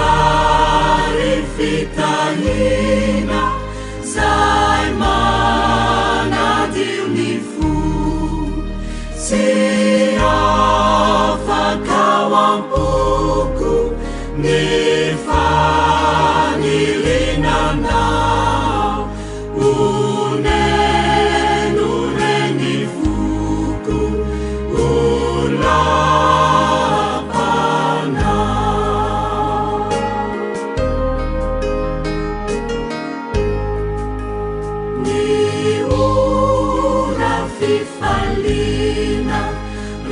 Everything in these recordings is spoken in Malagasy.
Manzari fitahina zay manadio ny fo tsy afaka ampoko ny fanilinanao oneno reny foko fifalina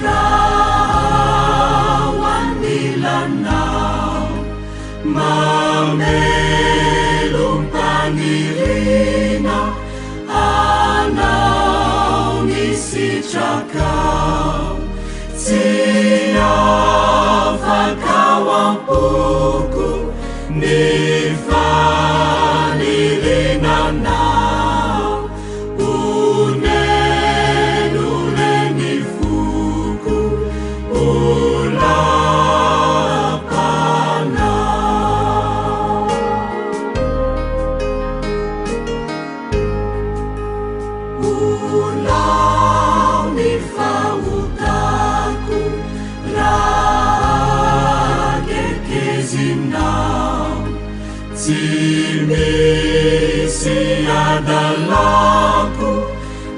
rawandilanao mamelong panirina anao nisitrakao tsy afaka ampoko ny fanilinanao Ulau ni fautaku ragekezinau Timisi adalaku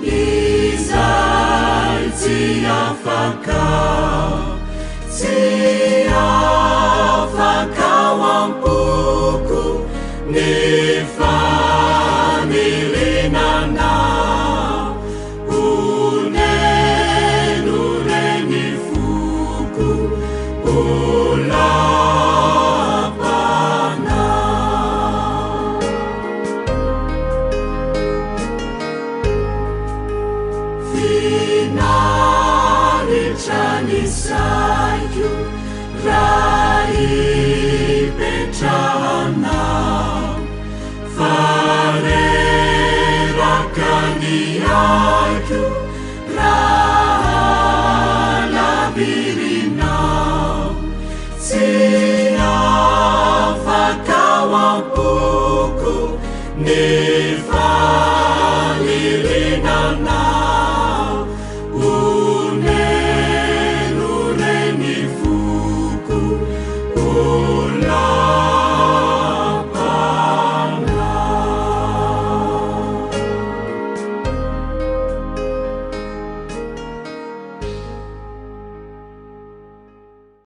izai tiafakau ampuku nifanilinanau unenu reni fuku ulapanau finalicanisaiku rai petrahanau farerakaniyaiku rahalabirinau tsy afaka ampuku